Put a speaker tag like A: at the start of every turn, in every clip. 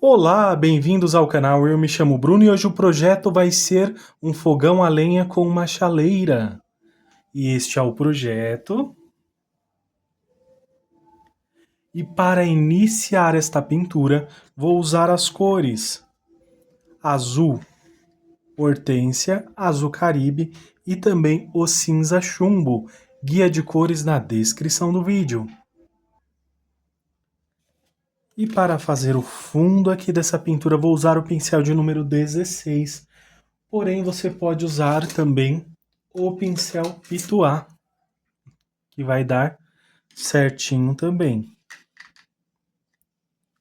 A: Olá, bem-vindos ao canal. Eu me chamo Bruno e hoje o projeto vai ser um fogão a lenha com uma chaleira. E este é o projeto. E para iniciar esta pintura, vou usar as cores azul hortênsia, azul caribe e também o cinza chumbo. Guia de cores na descrição do vídeo. E para fazer o fundo aqui dessa pintura, vou usar o pincel de número 16. Porém, você pode usar também o pincel Pituá, que vai dar certinho também.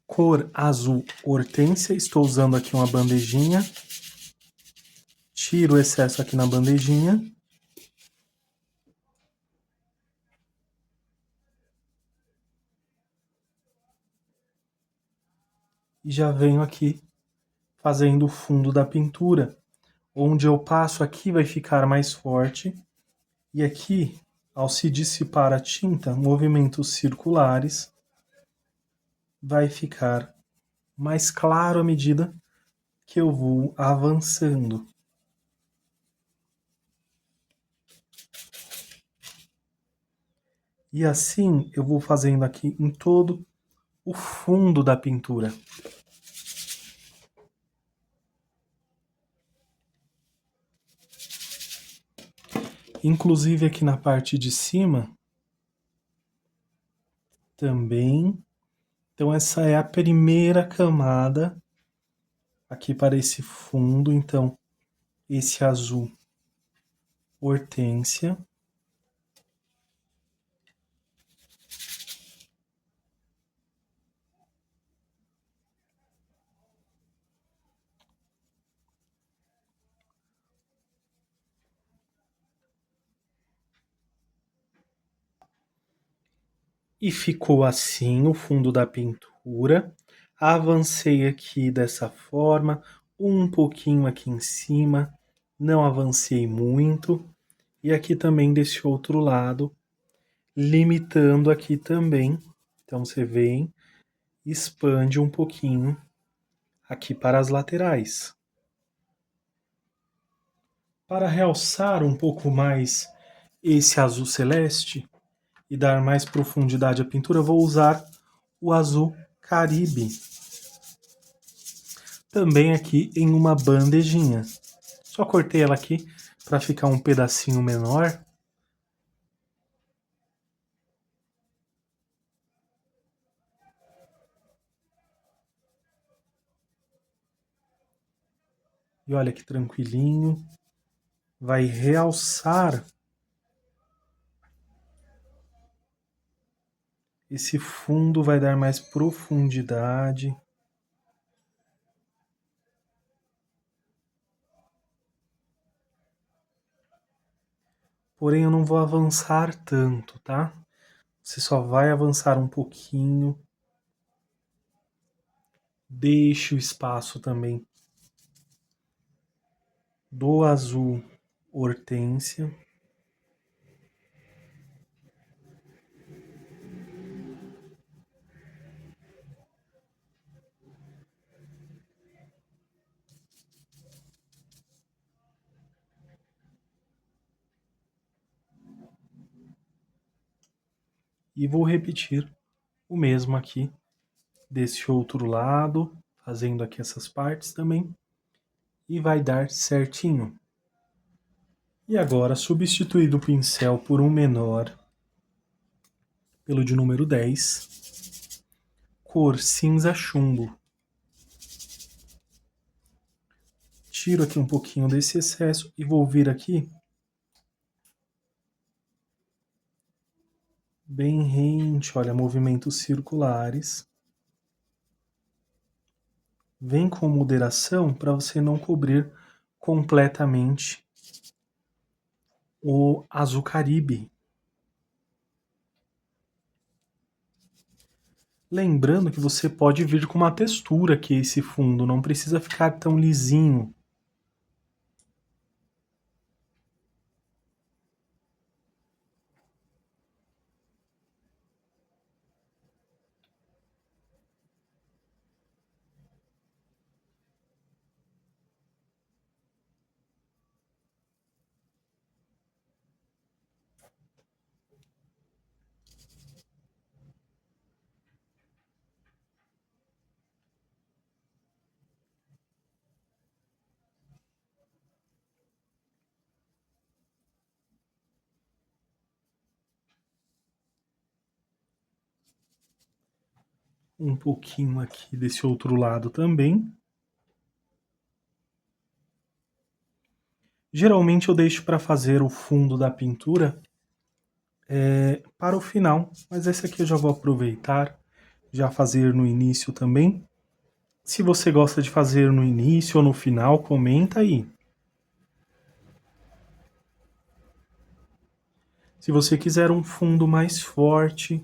A: Cor azul hortência, estou usando aqui uma bandejinha. Tiro o excesso aqui na bandejinha. E já venho aqui fazendo o fundo da pintura. Onde eu passo aqui vai ficar mais forte. E aqui, ao se dissipar a tinta, movimentos circulares, vai ficar mais claro à medida que eu vou avançando. E assim eu vou fazendo aqui em todo o fundo da pintura. Inclusive aqui na parte de cima também. Então essa é a primeira camada aqui para esse fundo. Então esse azul hortência. E ficou assim o fundo da pintura. Avancei aqui dessa forma, um pouquinho aqui em cima, não avancei muito. E aqui também desse outro lado, limitando aqui também. Então você vem, expande um pouquinho aqui para as laterais. Para realçar um pouco mais esse azul celeste e dar mais profundidade à pintura, vou usar o azul caribe. Também aqui em uma bandejinha. Só cortei ela aqui para ficar um pedacinho menor. E olha que tranquilinho. Vai realçar esse fundo, vai dar mais profundidade. Porém, eu não vou avançar tanto, tá? Você só vai avançar um pouquinho. Deixe o espaço também do azul hortência. E vou repetir o mesmo aqui desse outro lado, fazendo aqui essas partes também. E vai dar certinho. E agora, substituindo o pincel por um menor, pelo de número 10, cor cinza chumbo. Tiro aqui um pouquinho desse excesso e vou vir aqui bem rente, olha, movimentos circulares. Vem com moderação para você não cobrir completamente o azul caribe. Lembrando que você pode vir com uma textura aqui esse fundo, não precisa ficar tão lisinho. Um pouquinho aqui desse outro lado também. Geralmente eu deixo para fazer o fundo da pintura para o final, mas esse aqui eu já vou aproveitar, já fazer no início também. Se você gosta de fazer no início ou no final, comenta aí. Se você quiser um fundo mais forte,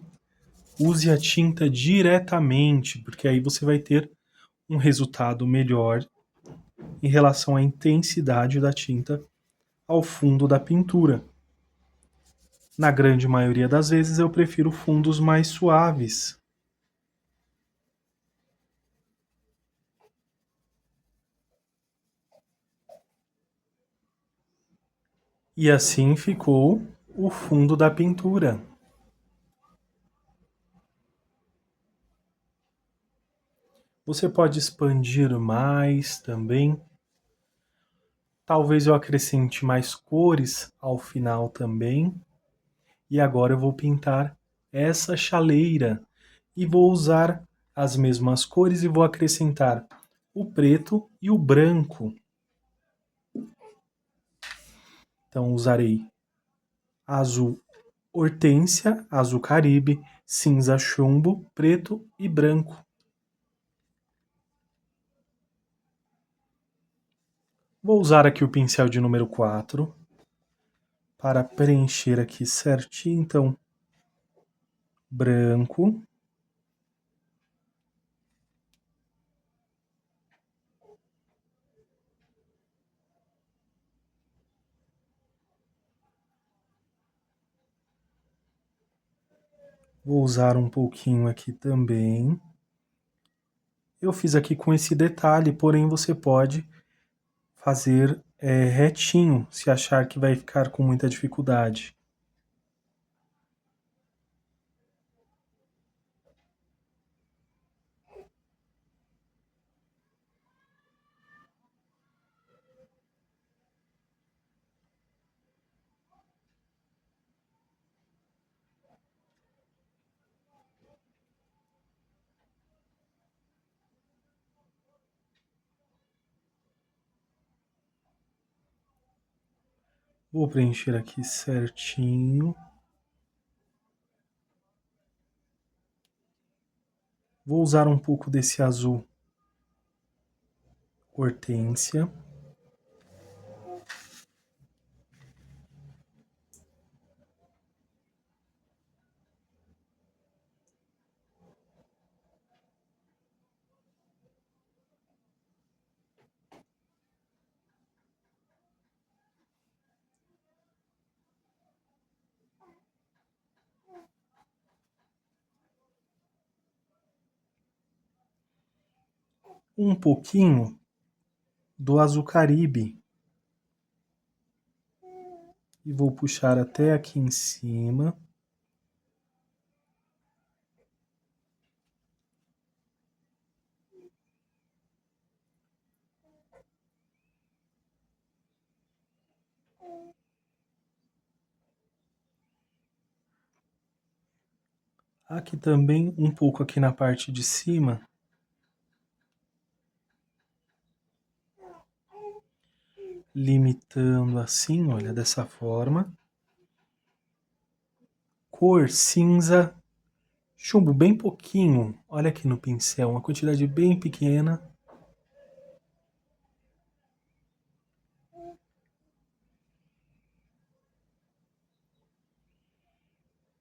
A: use a tinta diretamente, porque aí você vai ter um resultado melhor em relação à intensidade da tinta ao fundo da pintura. Na grande maioria das vezes eu prefiro fundos mais suaves. E assim ficou o fundo da pintura. Você pode expandir mais também. Talvez eu acrescente mais cores ao final também. E agora eu vou pintar essa chaleira e vou usar as mesmas cores e vou acrescentar o preto e o branco. Então usarei azul hortênsia, azul caribe, cinza chumbo, preto e branco. Vou usar aqui o pincel de número 4 para preencher aqui certinho, então, branco. Vou usar um pouquinho aqui também. Eu fiz aqui com esse detalhe, porém você pode fazer retinho, se achar que vai ficar com muita dificuldade. Vou preencher aqui certinho. Vou usar um pouco desse azul hortênsia. Um pouquinho do azul caribe. E vou puxar até aqui em cima. Aqui também, um pouco aqui na parte de cima. Limitando assim, olha, dessa forma. Cor cinza, chumbo bem pouquinho. Olha aqui no pincel, uma quantidade bem pequena.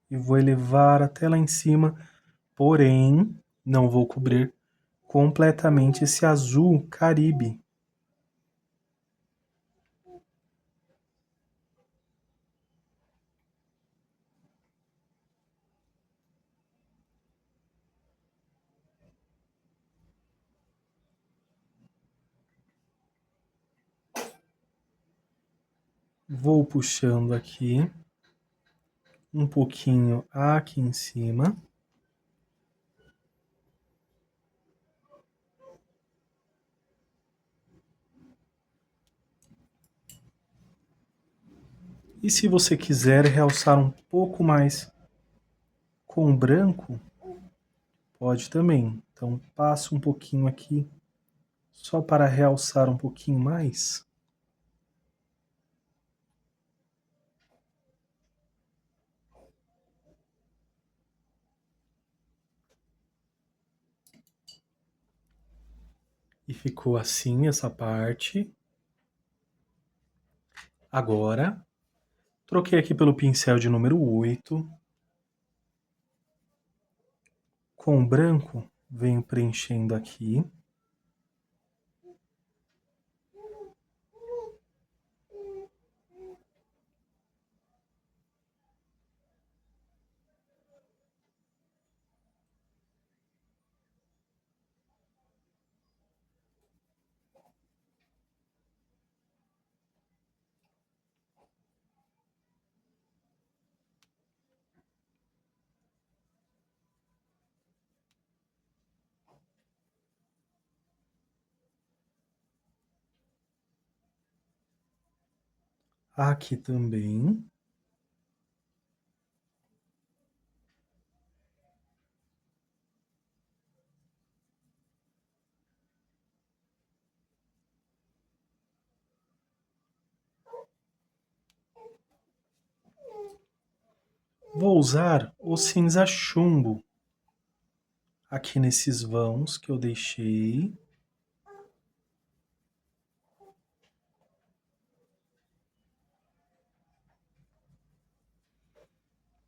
A: E vou elevar até lá em cima, porém, não vou cobrir completamente esse azul caribe. Vou puxando aqui, um pouquinho aqui em cima. E se você quiser realçar um pouco mais com o branco, Pode também. Então, passo um pouquinho aqui, só para realçar um pouquinho mais. E ficou assim essa parte. Agora, troquei aqui pelo pincel de número 8. Com o branco, venho preenchendo aqui. Aqui também. Vou usar o cinza chumbo aqui nesses vãos que eu deixei.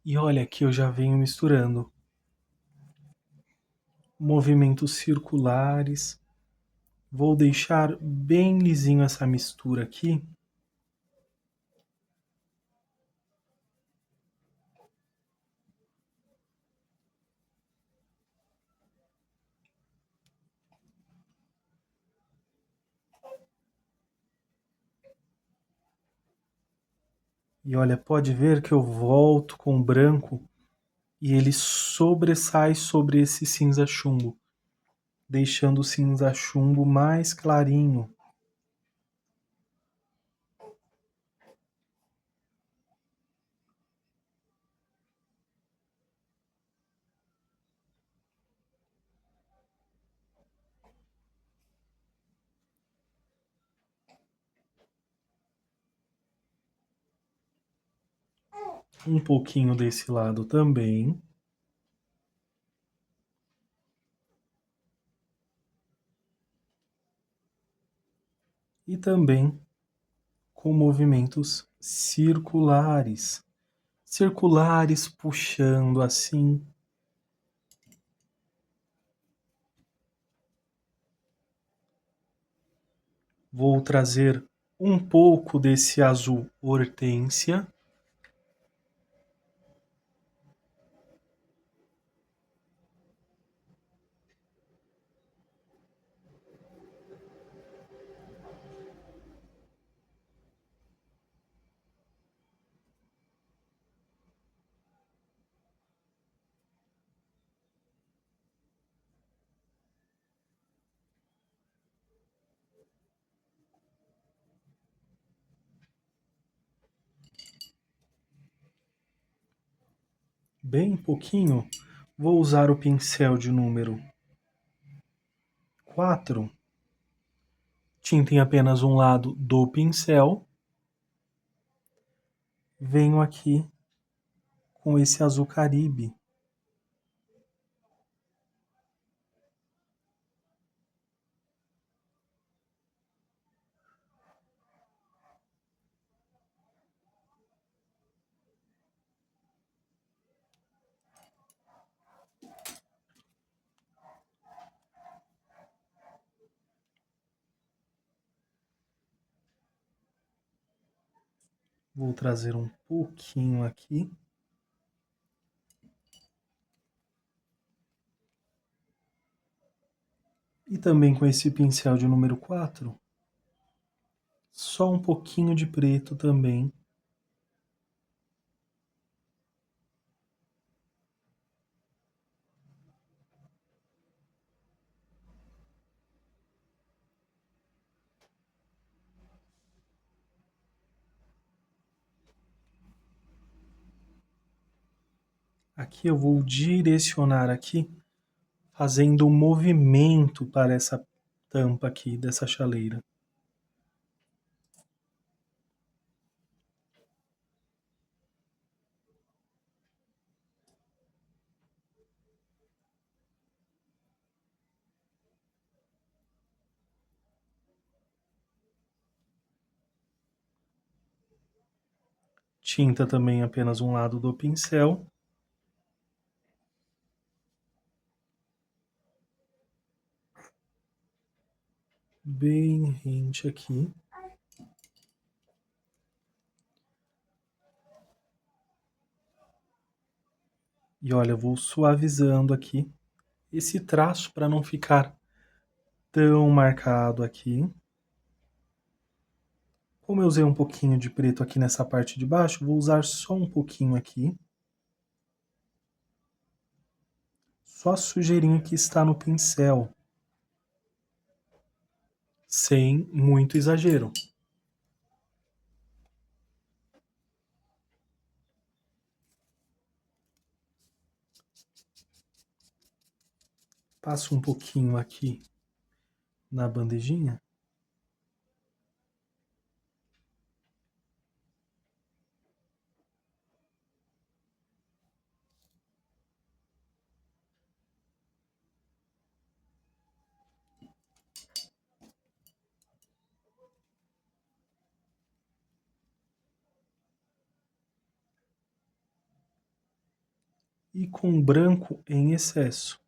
A: E olha que eu já venho misturando movimentos circulares. Vou deixar bem lisinho essa mistura aqui. E olha, pode ver que eu volto com o branco e ele sobressai sobre esse cinza chumbo, deixando o cinza chumbo mais clarinho. Um pouquinho desse lado também. E também com movimentos circulares. Circulares puxando assim. Vou trazer um pouco desse azul hortênsia. Bem pouquinho. Vou usar o pincel de número 4. Tinta em apenas um lado do pincel. Venho aqui com esse azul caribe. Vou trazer um pouquinho aqui. E também com esse pincel de número 4, só um pouquinho de preto também. Aqui eu vou direcionar aqui, fazendo um movimento para essa tampa aqui dessa chaleira. Tinta também apenas um lado do pincel. Bem rente aqui. E olha, eu vou suavizando aqui esse traço para não ficar tão marcado aqui. Como eu usei um pouquinho de preto aqui nessa parte de baixo, vou usar só um pouquinho aqui. Só a sujeirinha que está no pincel. Sem muito exagero. Passo um pouquinho aqui na bandejinha. E com branco em excesso.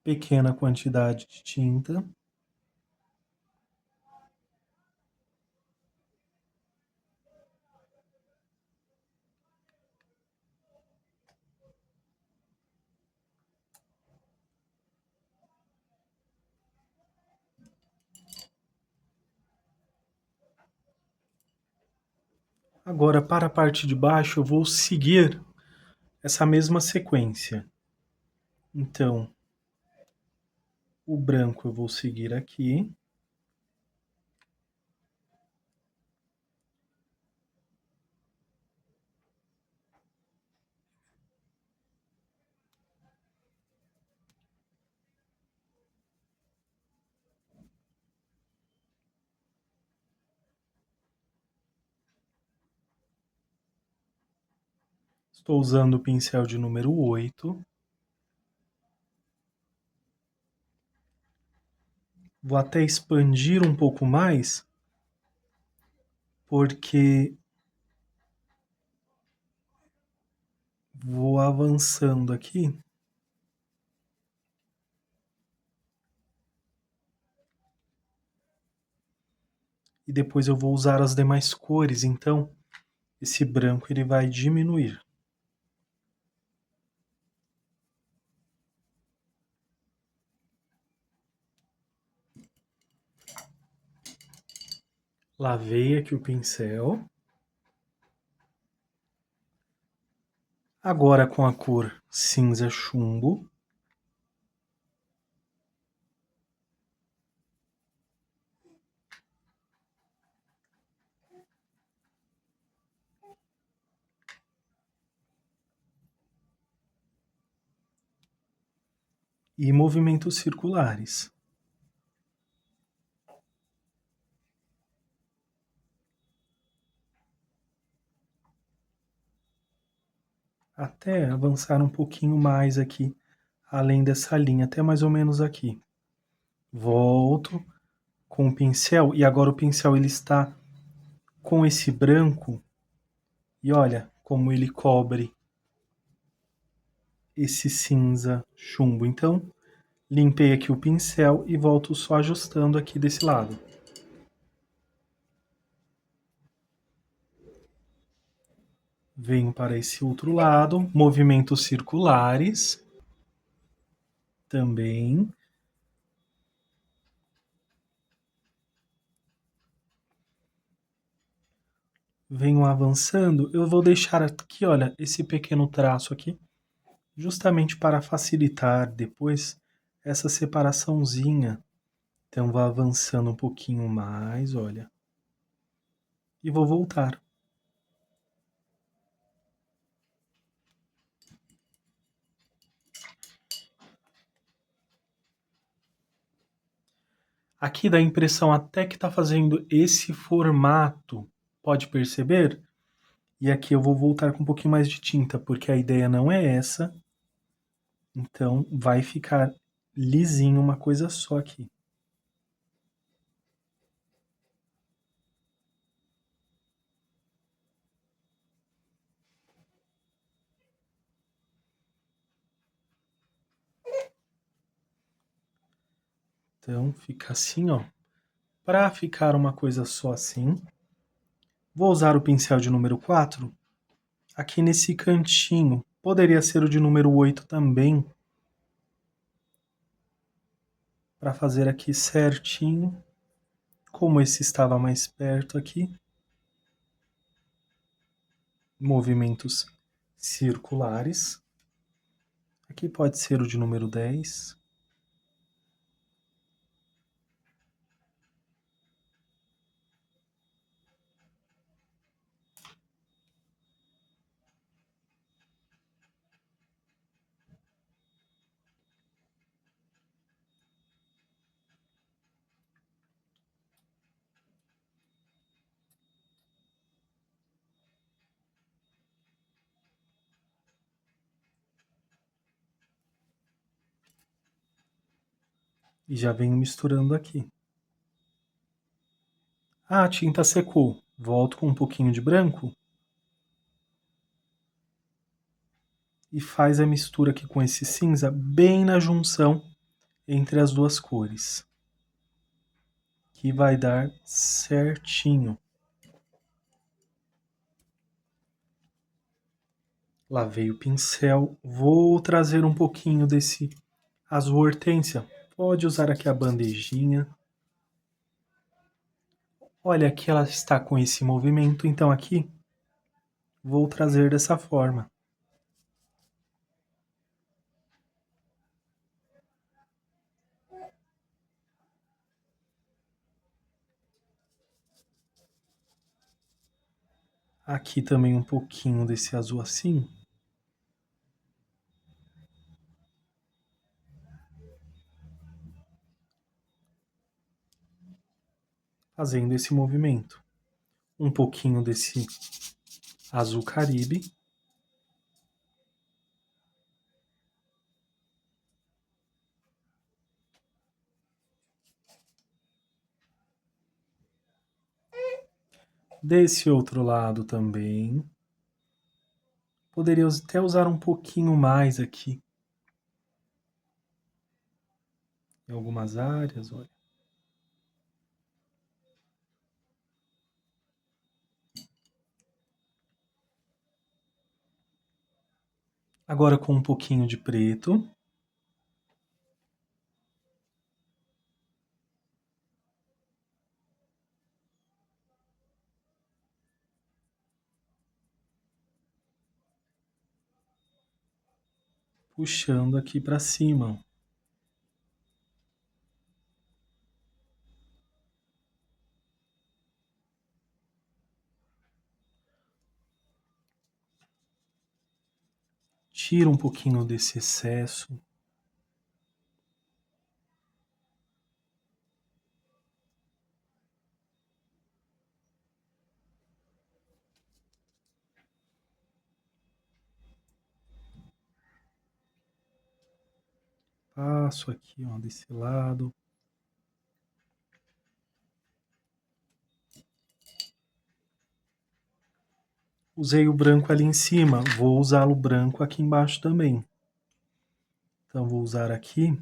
A: Pequena quantidade de tinta. Agora, para a parte de baixo, eu vou seguir essa mesma sequência. Então, o branco eu vou seguir aqui. Estou usando o pincel de número 8. Vou até expandir um pouco mais, porque vou avançando aqui. E depois eu vou usar as demais cores, então esse branco ele vai diminuir. Lavei aqui o pincel. Agora com a cor cinza chumbo. E movimentos circulares. Até avançar um pouquinho mais aqui, além dessa linha, até mais ou menos aqui. Volto com o pincel, e agora o pincel ele está com esse branco, e olha como ele cobre esse cinza chumbo. Então, limpei aqui o pincel e volto só ajustando aqui desse lado. Venho para esse outro lado, movimentos circulares. também. Venho avançando, eu vou deixar aqui, olha, esse pequeno traço aqui, justamente para facilitar depois essa separaçãozinha. Então, vou avançando um pouquinho mais, olha, e vou voltar. Aqui dá a impressão até que está fazendo esse formato, pode perceber? E aqui eu vou voltar com um pouquinho mais de tinta, porque a ideia não é essa. Então vai ficar lisinho uma coisa só aqui. Então fica assim, ó. Para ficar uma coisa só assim, vou usar o pincel de número 4 aqui nesse cantinho. Poderia ser o de número 8 também, para fazer aqui certinho, como esse estava mais perto aqui. Movimentos circulares. Aqui pode ser o de número 10. E já venho misturando aqui. Ah, a tinta secou. Volto com um pouquinho de branco. E faz a mistura aqui com esse cinza bem na junção entre as duas cores. Que vai dar certinho. Lavei o pincel. Vou trazer um pouquinho desse azul hortênsia. Pode usar aqui a bandejinha. Olha, aqui ela está com esse movimento, então aqui vou trazer dessa forma. Aqui também um pouquinho desse azul assim. Fazendo esse movimento. Um pouquinho desse azul caribe. Desse outro lado também. Poderia até usar um pouquinho mais aqui. Em algumas áreas, olha. Agora com um pouquinho de preto. Puxando aqui para cima. Tira um pouquinho desse excesso. Passo aqui, ó, desse lado. Usei o branco ali em cima, vou usar o branco aqui embaixo também. Então vou usar aqui.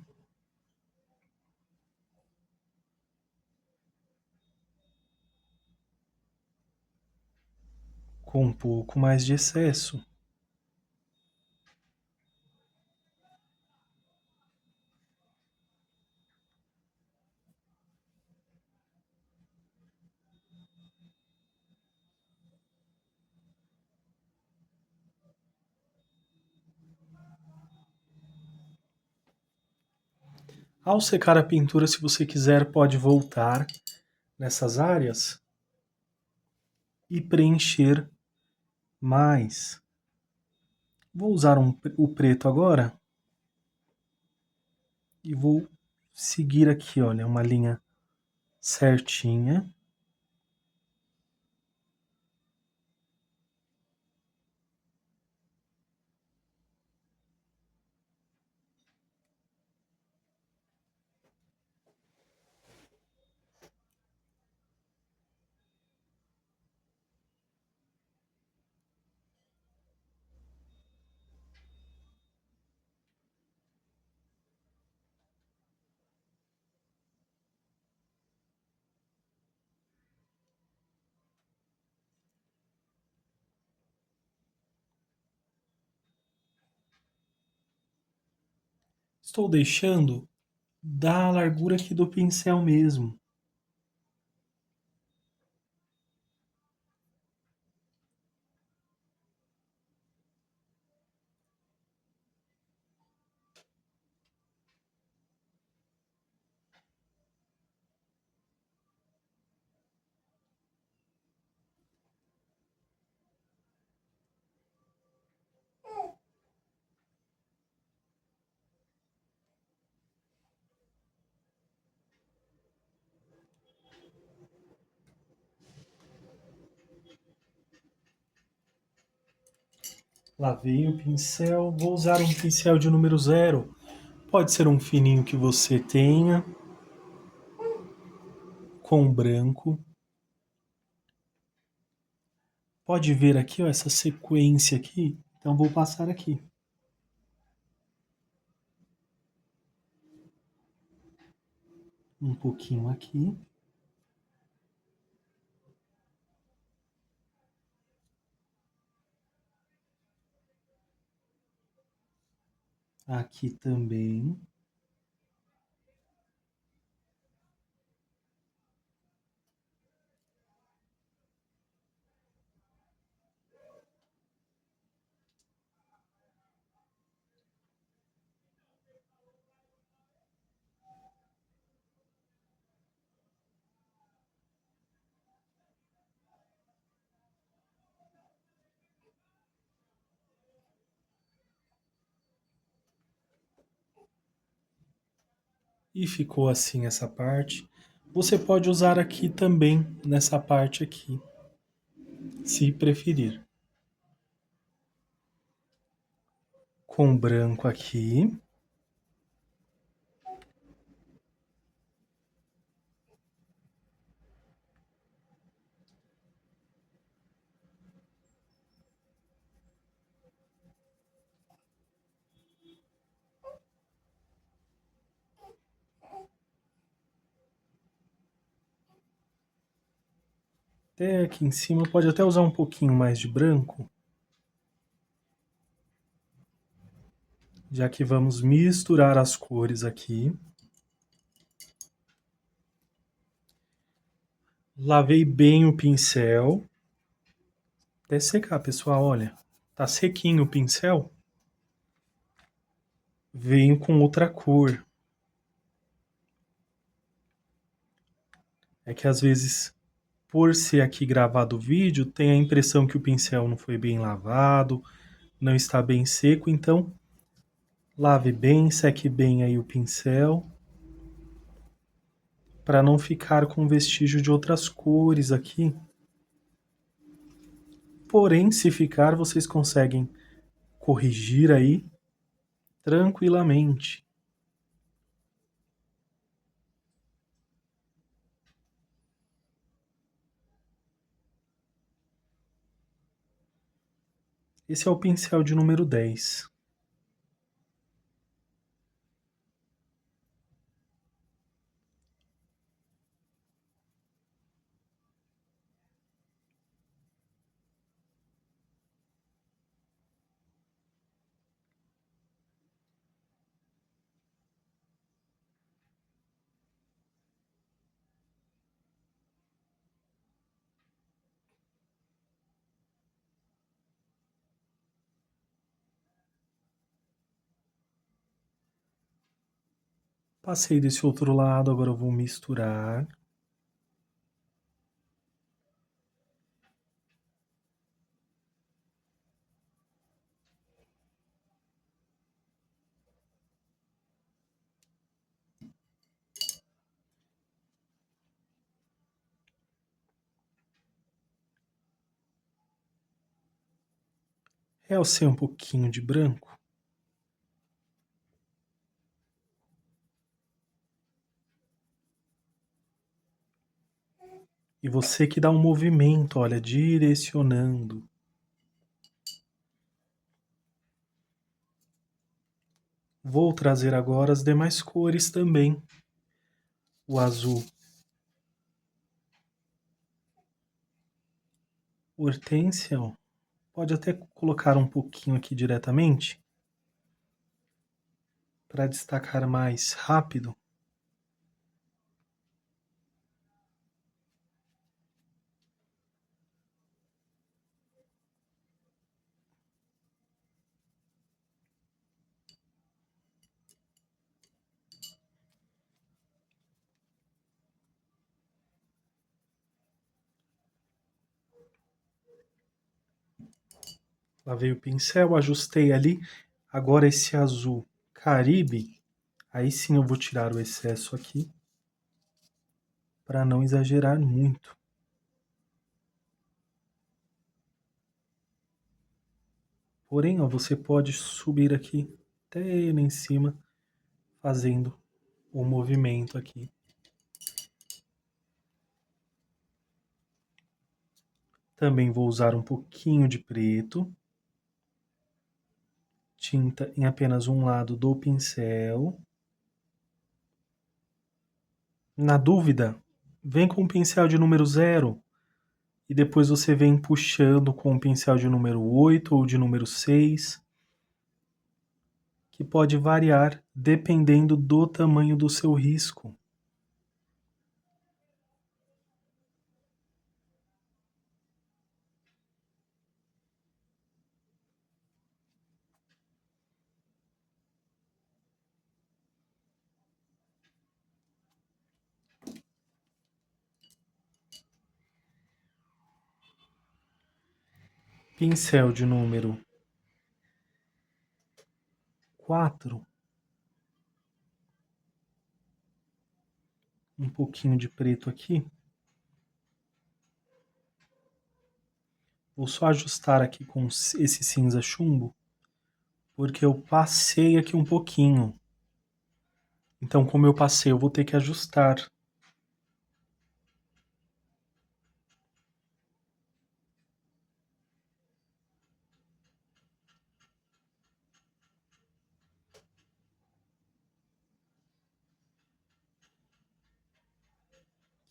A: Com um pouco mais de excesso. Ao secar a pintura, se você quiser, pode voltar nessas áreas e preencher mais. Vou usar o preto agora e vou seguir aqui, olha, uma linha certinha. Estou deixando da largura aqui do pincel mesmo. Lavei o pincel, vou usar um pincel de número 0. Pode ser um fininho que você tenha, com branco. Pode ver aqui, ó, essa sequência aqui. Então vou passar aqui. Um pouquinho aqui. Aqui também. E ficou assim essa parte. Você pode usar aqui também, nessa parte aqui, se preferir. Com branco aqui. Até aqui em cima, pode até usar um pouquinho mais de branco, já que vamos misturar as cores aqui. Lavei bem o pincel. Até secar, pessoal, olha. Tá sequinho o pincel. Venho com outra cor. É que às vezes, por ser aqui gravado o vídeo, tem a impressão que o pincel não foi bem lavado, não está bem seco, então lave bem, seque bem aí o pincel, para não ficar com vestígio de outras cores aqui. Porém, se ficar, vocês conseguem corrigir aí tranquilamente. Esse é o pincel de número 10. Passei desse outro lado, agora eu vou misturar. Realcei um pouquinho de branco. E você que dá um movimento, olha, direcionando. Vou trazer agora as demais cores também. O azul hortênsia, ó. Pode até colocar um pouquinho aqui diretamente para destacar mais rápido. Lavei o pincel, ajustei ali. Agora esse azul Caribe, aí sim eu vou tirar o excesso aqui para não exagerar muito. Porém, ó, você pode subir aqui até lá em cima, fazendo o movimento aqui. Também vou usar um pouquinho de preto, tinta em apenas um lado do pincel. Na dúvida, vem com o pincel de número 0 e depois você vem puxando com o pincel de número 8 ou de número 6, que pode variar dependendo do tamanho do seu risco. Pincel de número 4, um pouquinho de preto aqui. Vou só ajustar aqui com esse cinza chumbo, porque eu passei aqui um pouquinho. Então, como eu passei, eu vou ter que ajustar.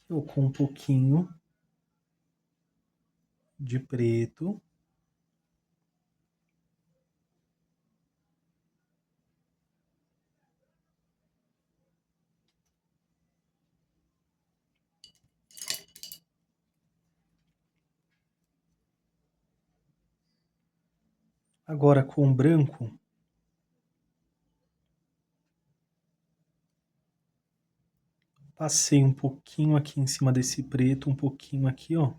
A: Eu com um pouquinho de preto. Agora com branco, passei um pouquinho aqui em cima desse preto, um pouquinho aqui, ó.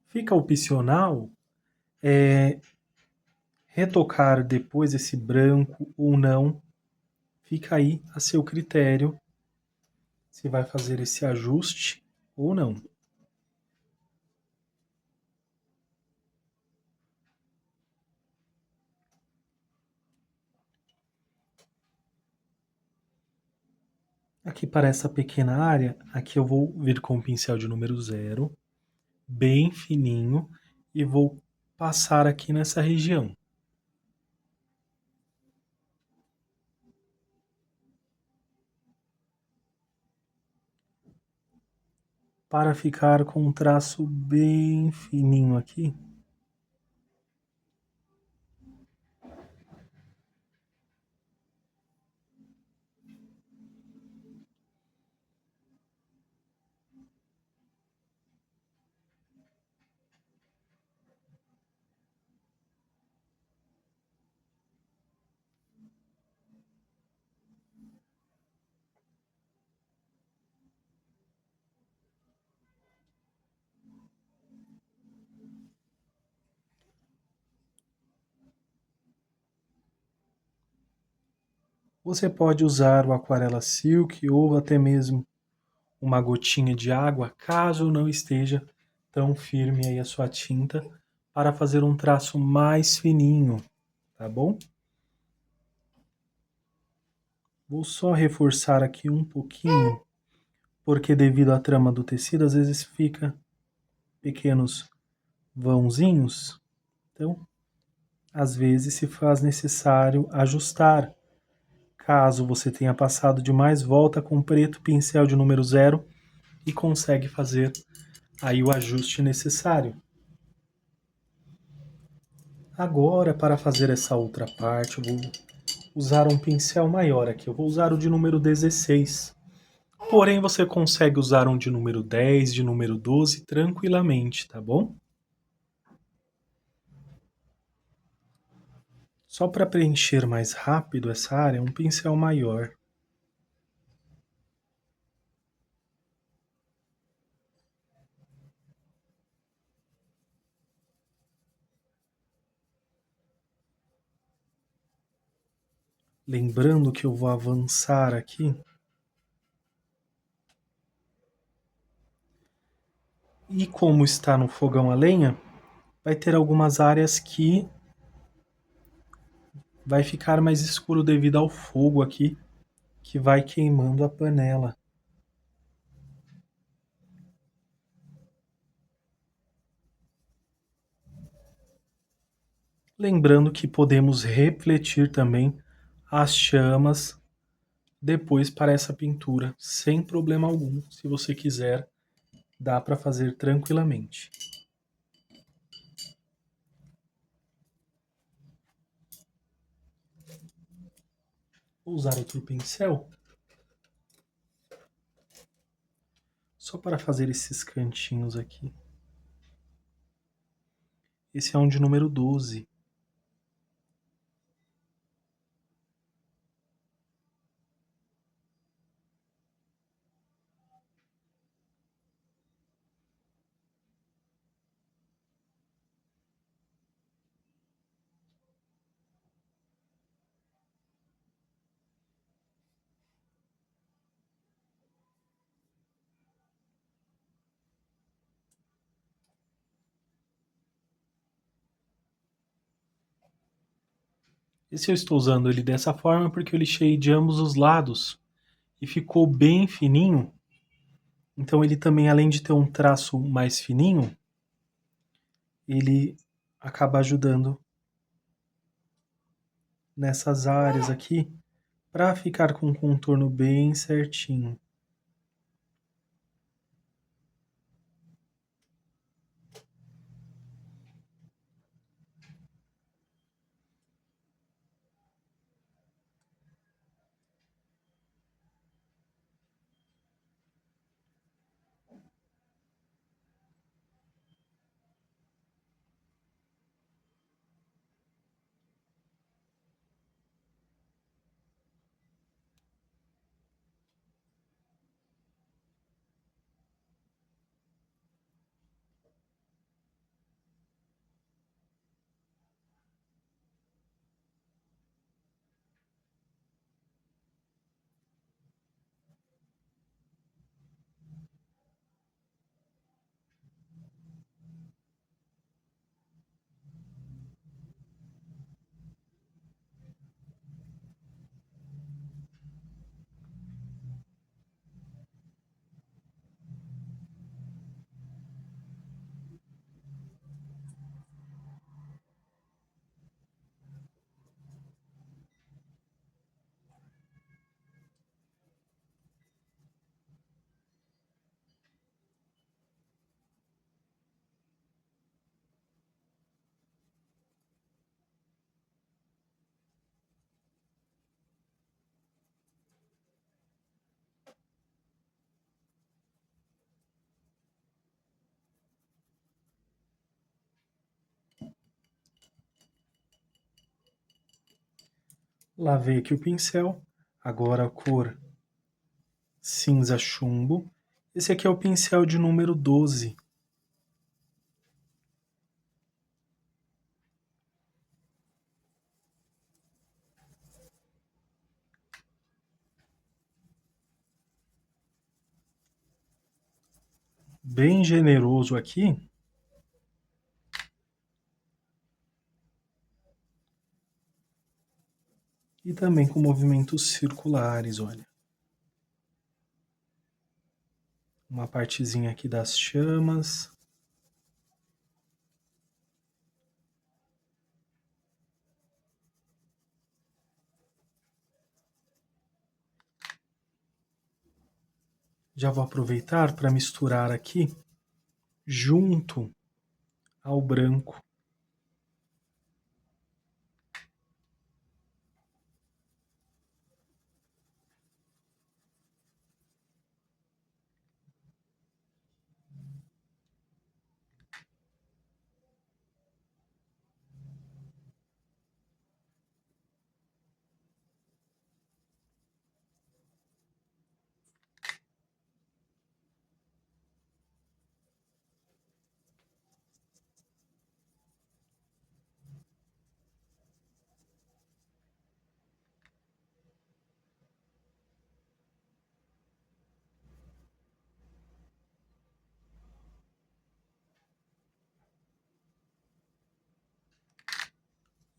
A: Fica opcional retocar depois esse branco ou não. Fica aí a seu critério se vai fazer esse ajuste ou não. Aqui para essa pequena área, aqui eu vou vir com o pincel de número 0, bem fininho, e vou passar aqui nessa região. para ficar com um traço bem fininho aqui. Você pode usar o Aquarela Silk ou até mesmo uma gotinha de água, caso não esteja tão firme aí a sua tinta, para fazer um traço mais fininho, tá bom? Vou só reforçar aqui um pouquinho, porque devido à trama do tecido, às vezes fica pequenos vãozinhos, então às vezes se faz necessário ajustar. Caso você tenha passado demais, volta com preto, pincel de número 0 e consegue fazer aí o ajuste necessário. Agora, para fazer essa outra parte, eu vou usar um pincel maior aqui. Eu vou usar o de número 16. Porém, você consegue usar um de número 10, de número 12 tranquilamente, tá bom? Só para preencher mais rápido essa área, um pincel maior. Lembrando que eu vou avançar aqui. E como está no fogão a lenha, vai ter algumas áreas que vai ficar mais escuro devido ao fogo aqui, que vai queimando a panela. Lembrando que podemos refletir também as chamas depois para essa pintura, sem problema algum. Se você quiser, dá para fazer tranquilamente. Vou usar outro pincel só para fazer esses cantinhos aqui. Esse é um de número 12. Esse eu estou usando ele dessa forma porque eu lixei de ambos os lados e ficou bem fininho. Então ele também, além de ter um traço mais fininho, ele acaba ajudando nessas áreas aqui para ficar com um contorno bem certinho. Lavei aqui o pincel, agora a cor cinza chumbo. Esse aqui é o pincel de número 12. Bem generoso aqui. E também com movimentos circulares, olha. Uma partezinha aqui das chamas. Já vou aproveitar para misturar aqui junto ao branco.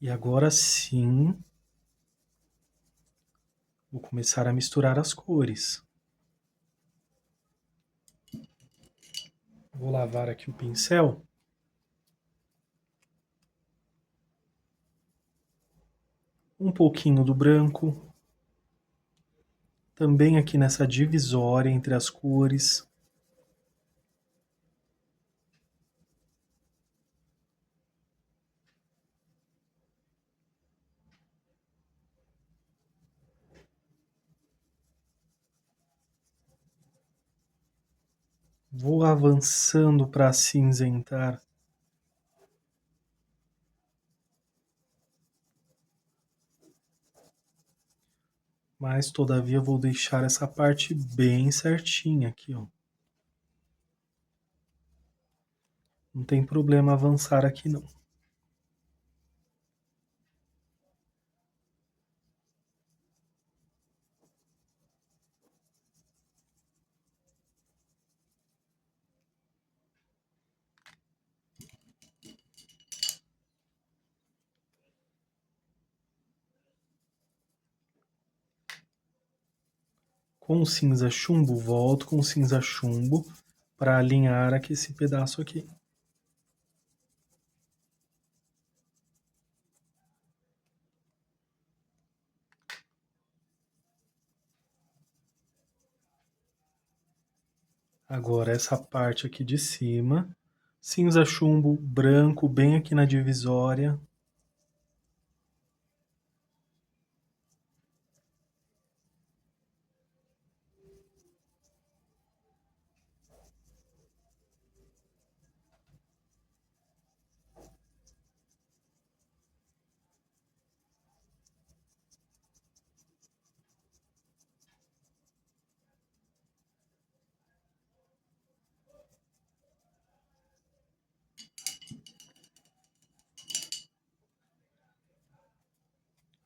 A: E agora sim, vou começar a misturar as cores. Vou lavar aqui o pincel. Um pouquinho do branco. Também aqui nessa divisória entre as cores. Vou avançando para acinzentar. Mas todavia vou deixar essa parte bem certinha aqui, ó. Não tem problema avançar aqui não. Com cinza chumbo, volto com cinza chumbo para alinhar aqui esse pedaço aqui. Agora essa parte aqui de cima, cinza chumbo branco bem aqui na divisória.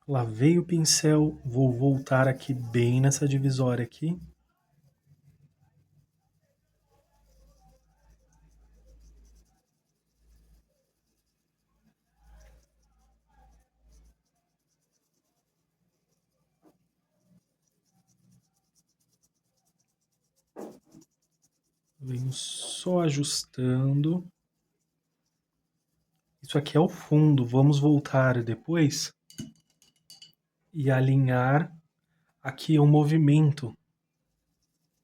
A: Lavei o pincel, vou voltar aqui bem nessa divisória aqui. Venho só ajustando. Isso aqui é o fundo, vamos voltar depois e alinhar aqui o movimento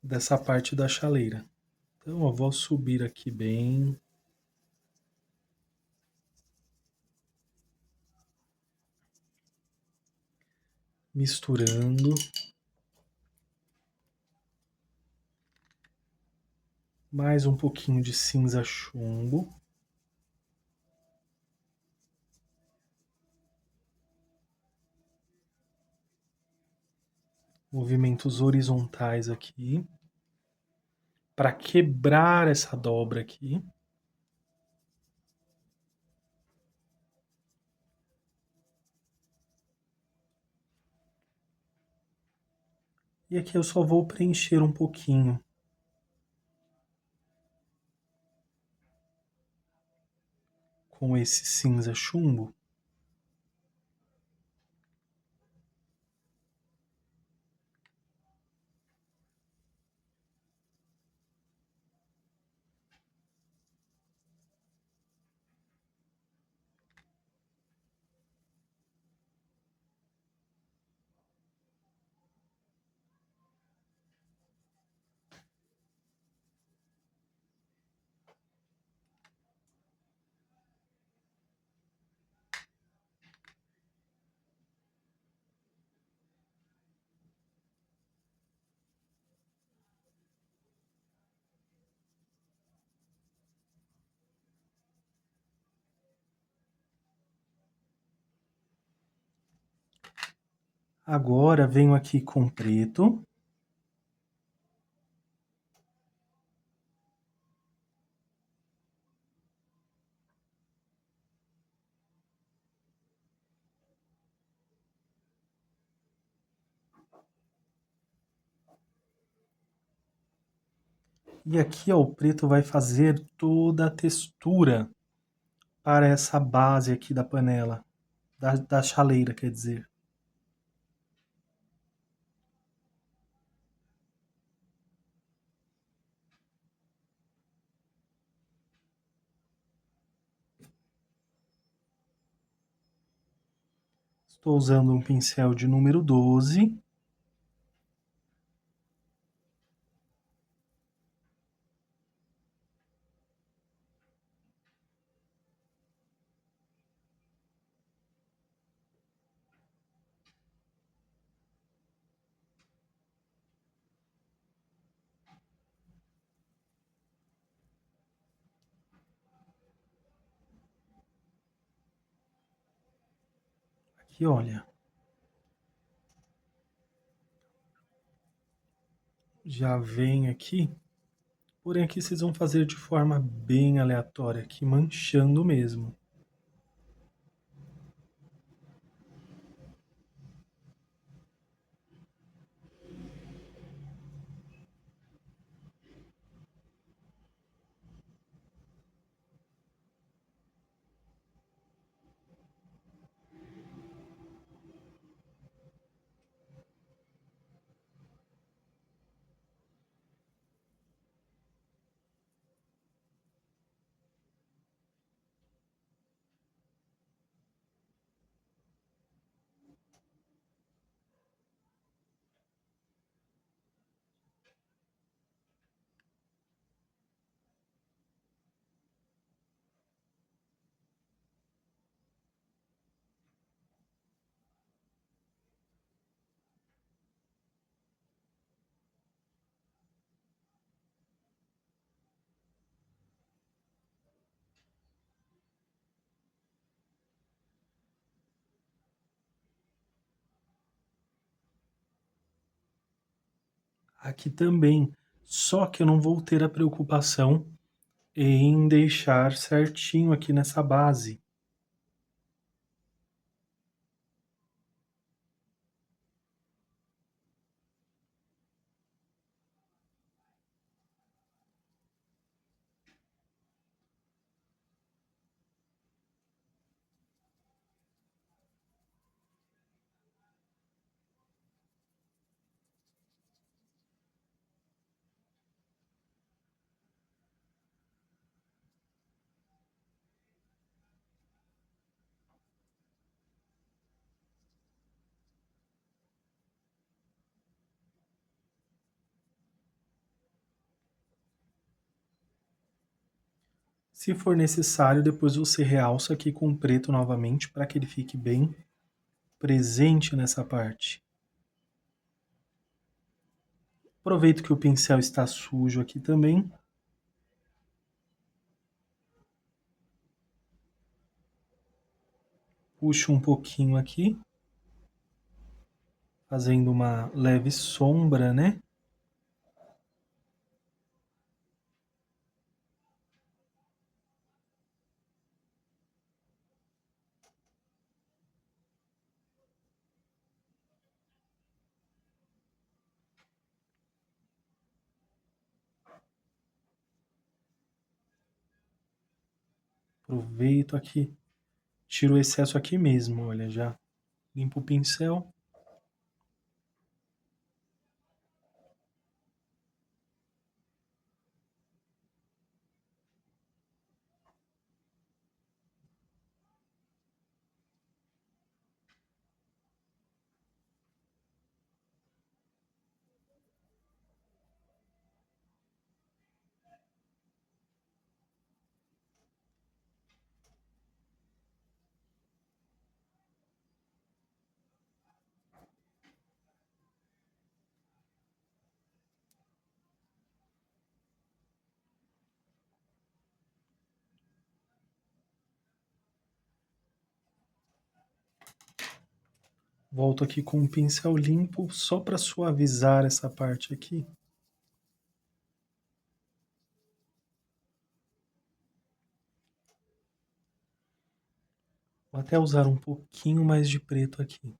A: dessa parte da chaleira. Então eu vou subir aqui bem. Misturando. Mais um pouquinho de cinza chumbo. movimentos horizontais aqui, para quebrar essa dobra aqui. E aqui eu só vou preencher um pouquinho com esse cinza chumbo. Agora venho aqui com preto. E aqui, ó, o preto vai fazer toda a textura para essa base aqui da panela, da chaleira, quer dizer. Estou usando um pincel de número 12. Aqui, olha. Já vem aqui. Porém, aqui vocês vão fazer de forma bem aleatória, aqui manchando mesmo. Aqui também, só que eu não vou ter a preocupação em deixar certinho aqui nessa base. Se for necessário, depois você realça aqui com preto novamente para que ele fique bem presente nessa parte. Aproveito que o pincel está sujo aqui também. Puxo um pouquinho aqui. fazendo uma leve sombra, né? Aproveito aqui, tiro o excesso aqui mesmo, olha, já limpo o pincel. Volto aqui com um pincel limpo só para suavizar essa parte aqui. Vou até usar um pouquinho mais de preto aqui.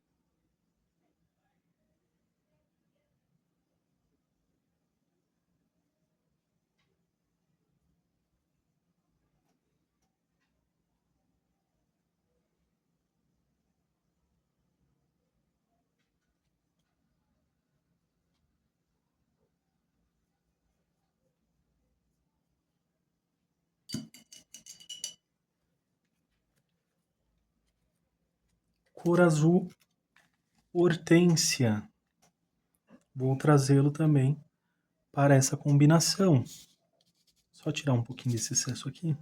A: Cor azul hortênsia. Vou trazê-lo também para essa combinação. Só tirar um pouquinho desse excesso aqui.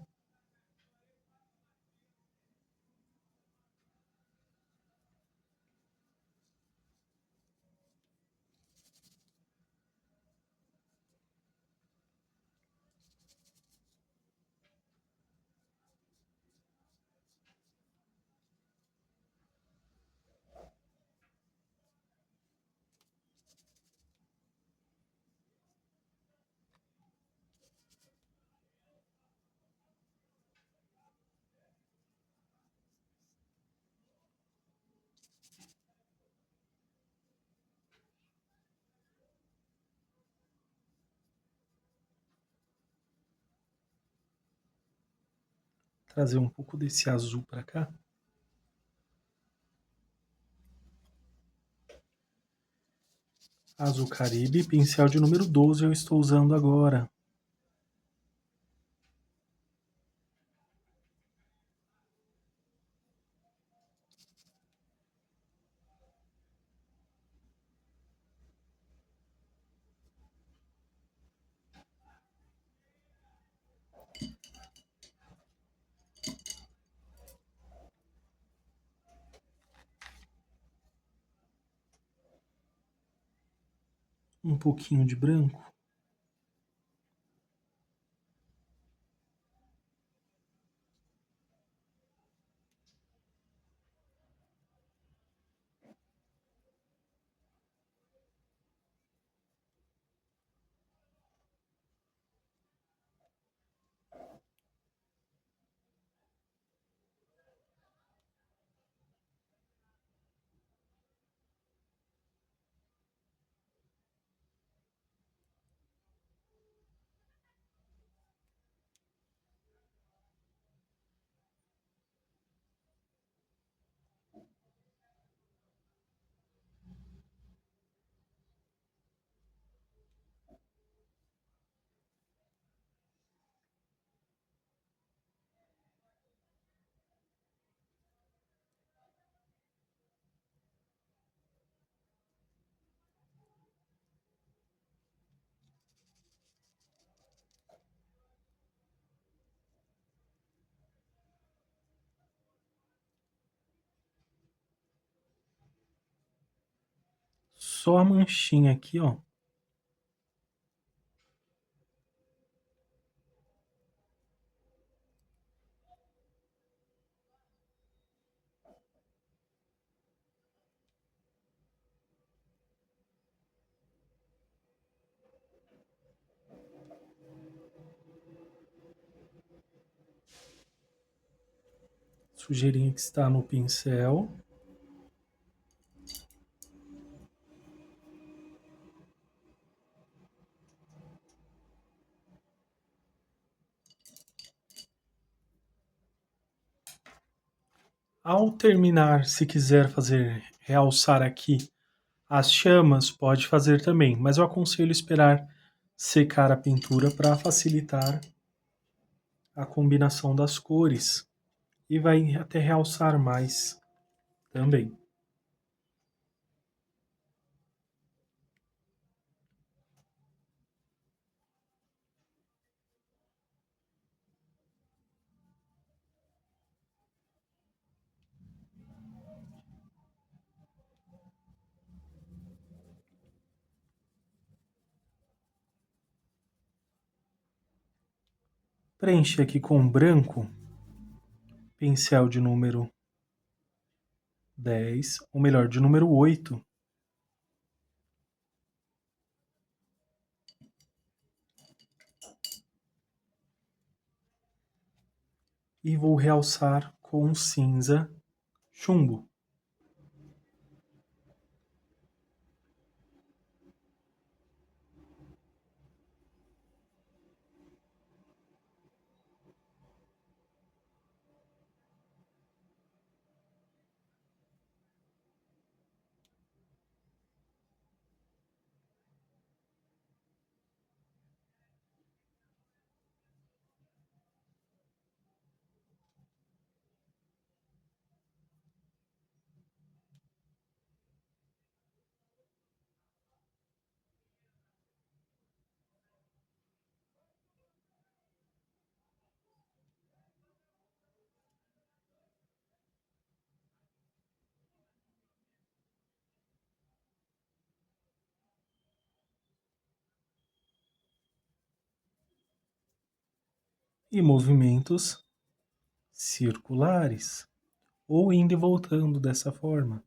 A: Trazer um pouco desse azul para cá. Azul Caribe, pincel de número 12 eu estou usando agora. Um pouquinho de branco. Só a manchinha aqui, ó. sujeirinha que está no pincel. Ao terminar, se quiser fazer realçar aqui as chamas, pode fazer também, mas eu aconselho esperar secar a pintura para facilitar a combinação das cores e vai até realçar mais também. Preenche aqui com branco, pincel de número 10, ou melhor, de número 8. E vou realçar com cinza chumbo. E movimentos circulares, ou indo e voltando dessa forma.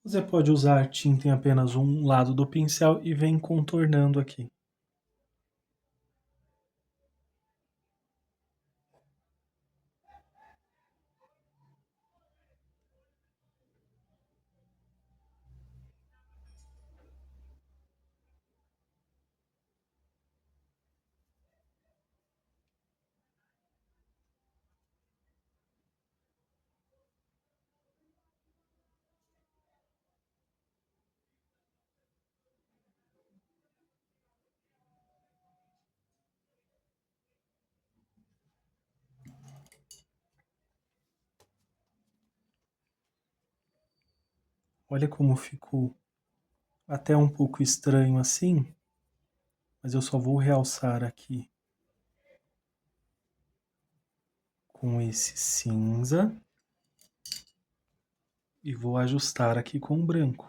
A: Você pode usar tinta em apenas um lado do pincel e vem contornando aqui. Olha como ficou até um pouco estranho assim, mas eu só vou realçar aqui com esse cinza e vou ajustar aqui com o branco.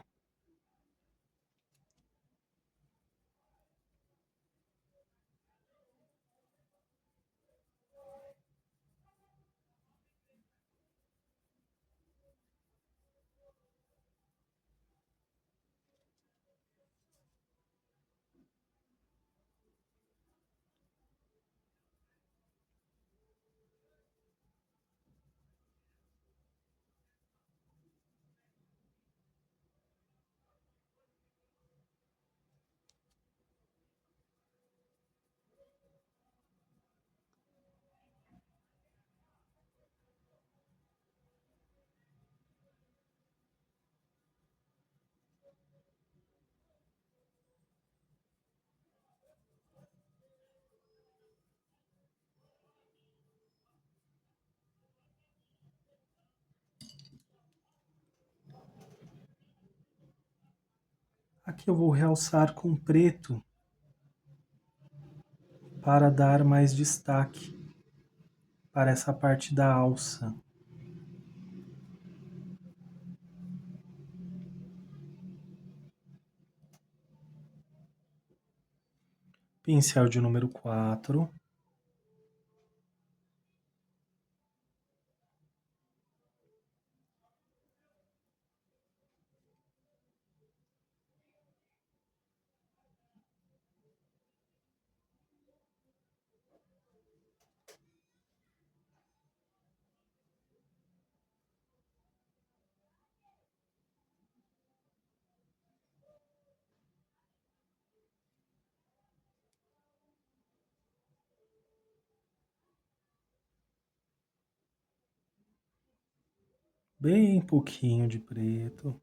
A: Aqui eu vou realçar com preto para dar mais destaque para essa parte da alça. Pincel de número 4. Bem pouquinho de preto.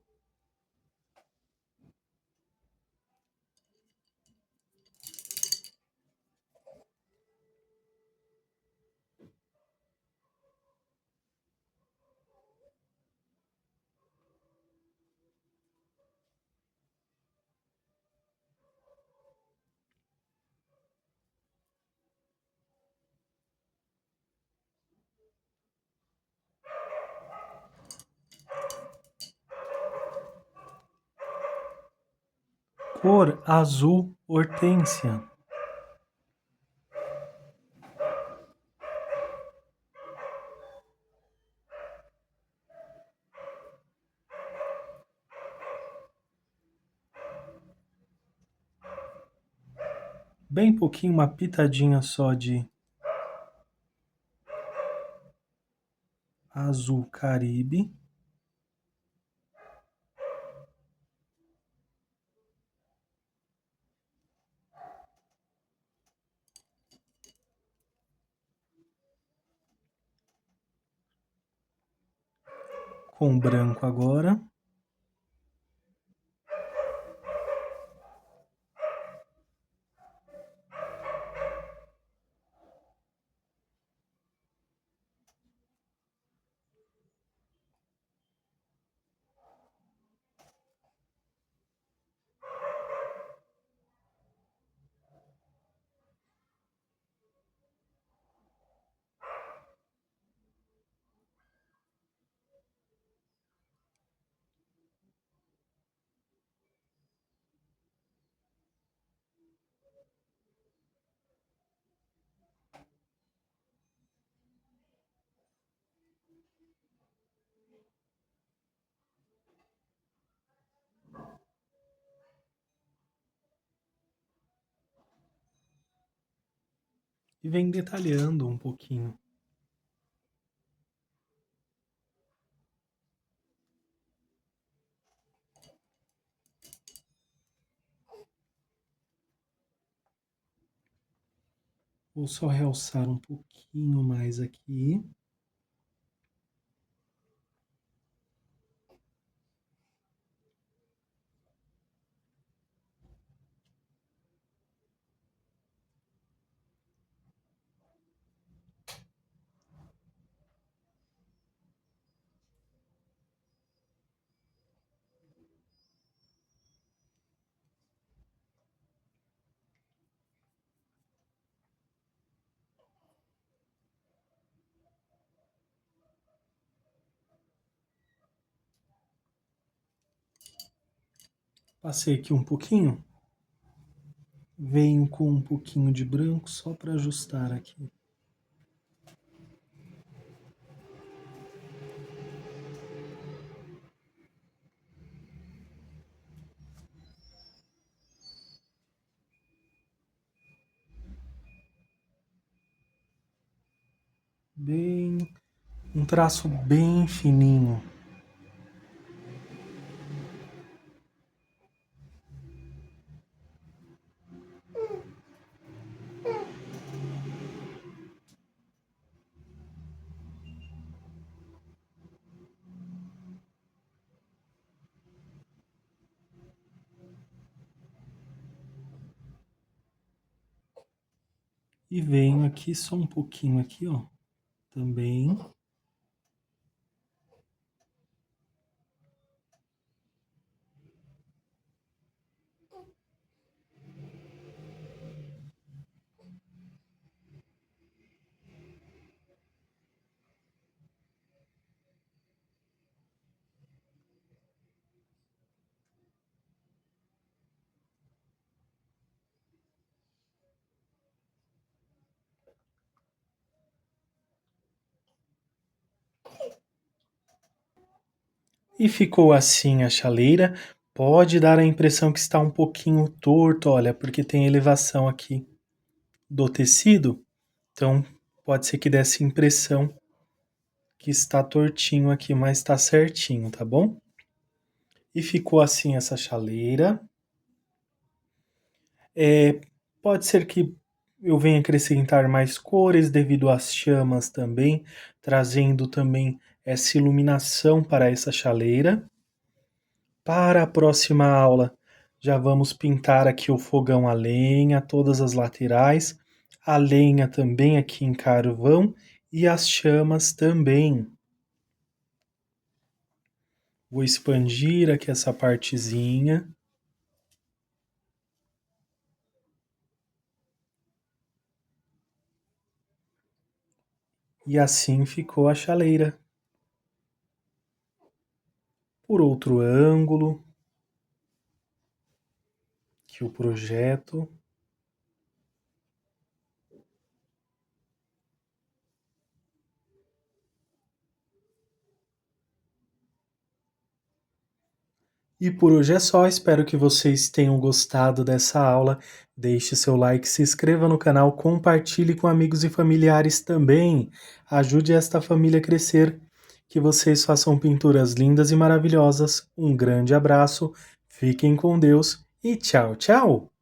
A: Cor azul hortênsia. Bem pouquinho, uma pitadinha só de azul caribe. Com branco agora. E vem detalhando um pouquinho. Vou só realçar um pouquinho mais aqui. Passei aqui um pouquinho. Venho com um pouquinho de branco só para ajustar aqui. Bem, um traço bem fininho. E venho aqui só um pouquinho aqui, ó, também. E ficou assim a chaleira. Pode dar a impressão que está um pouquinho torto, olha, porque tem elevação aqui do tecido. Então, pode ser que dê essa impressão que está tortinho aqui, mas está certinho, tá bom? E ficou assim essa chaleira. Pode ser que eu venha acrescentar mais cores devido às chamas também, trazendo também essa iluminação para essa chaleira. Para a próxima aula, já vamos pintar aqui o fogão a lenha, todas as laterais, a lenha também aqui em carvão e as chamas também. Vou expandir aqui essa partezinha. E assim ficou a chaleira. Por outro ângulo, que o projeto. E por hoje é só, espero que vocês tenham gostado dessa aula. Deixe seu like, se inscreva no canal, compartilhe com amigos e familiares também. Ajude esta família a crescer. Que vocês façam pinturas lindas e maravilhosas. Um grande abraço, fiquem com Deus e tchau, tchau!